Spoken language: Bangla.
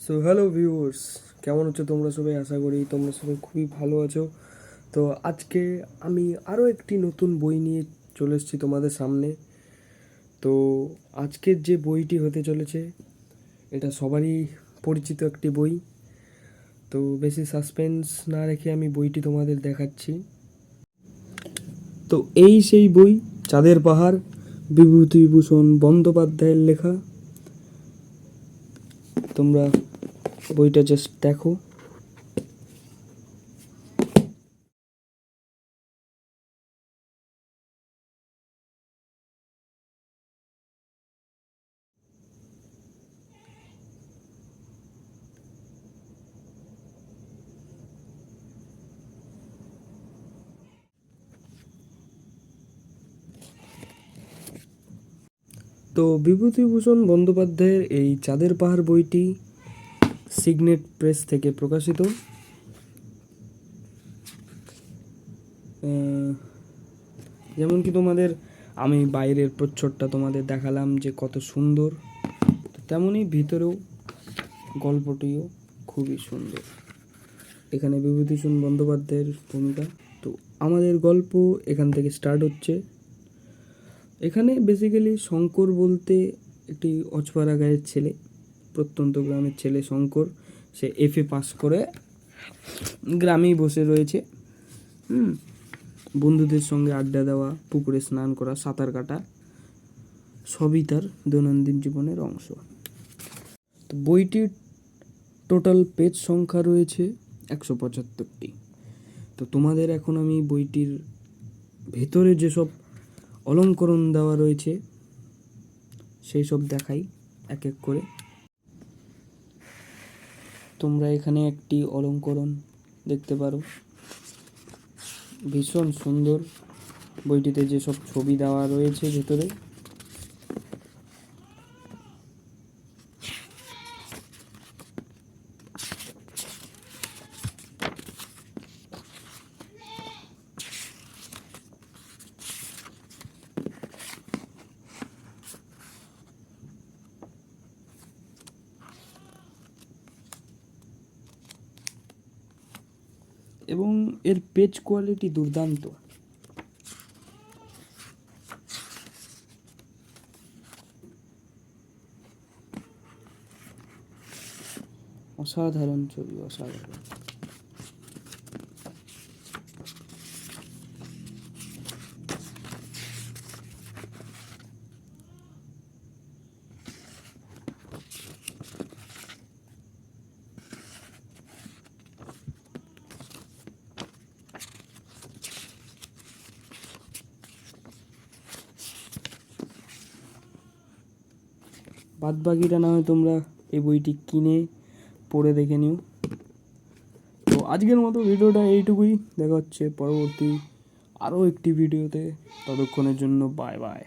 সো হ্যালো ভিউয়ার্স, কেমন আছো তোমরা সবাই? আশা করি তোমরা সবাই খুবই ভালো আছো। তো আজকে আমি আরও একটি নতুন বই নিয়ে চলে এসেছি তোমাদের সামনে। তো আজকের যে বইটি হতে চলেছে এটা সবারই পরিচিত একটি বই। তো বেশি সাসপেন্স না রেখে আমি বইটি তোমাদের দেখাচ্ছি। তো এই সেই বই, চাঁদের পাহাড়, বিভূতিভূষণ বন্দ্যোপাধ্যায়ের লেখা। তোমরা বইটা জাস্ট দেখো। তো বিভূতিভূষণ বন্দ্যোপাধ্যায়ের এই চাঁদের পাহাড় বইটি সিগনেট প্রেস থেকে প্রকাশিত। যেমন কি তোমাদের আমি বাইরের প্রচ্ছদটা তোমাদের দেখালাম যে কত সুন্দর, তেমনই ভিতরেও গল্পটিও খুবই সুন্দর। এখানে বিভূতিভূষণ বন্দ্যোপাধ্যায়ের ভূমিকা। তো আমাদের গল্প এখান থেকে স্টার্ট হচ্ছে। এখানে বেসিক্যালি শঙ্কর বলতে একটি অজপাড়া গাঁয়ের ছেলে, প্রত্যন্ত গ্রামের ছেলে শঙ্কর। সে এফএ পাস করে গ্রামেই বসে রয়েছে। বন্ধুদের সঙ্গে আড্ডা দেওয়া, পুকুরে স্নান করা, সাঁতার কাটা সবই তার দৈনন্দিন জীবনের অংশ। তো বইটির টোটাল পেজ সংখ্যা রয়েছে 175টি। তো তোমাদের এখন আমি বইটির ভেতরে যেসব অলঙ্করণ দেওয়া রয়েছে সেই সব দেখাই এক এক করে। তোমরা এখানে একটি অলঙ্করণ দেখতে পারো, ভীষণ সুন্দর। বইটিতে যেসব ছবি দেওয়া রয়েছে ভেতরে, এবং এর পেজ কোয়ালিটি দুর্দান্ত। অসাধারণ ছবি, অসাধারণ। বাদবাকিটা না হয় তোমরা এই বইটি কিনে পড়ে দেখে নিও। তো আজকের মতো ভিডিওটা এইটুকুই। দেখা হচ্ছে পরবর্তী আরও একটি ভিডিওতে। ততক্ষণের জন্য বাই বাই।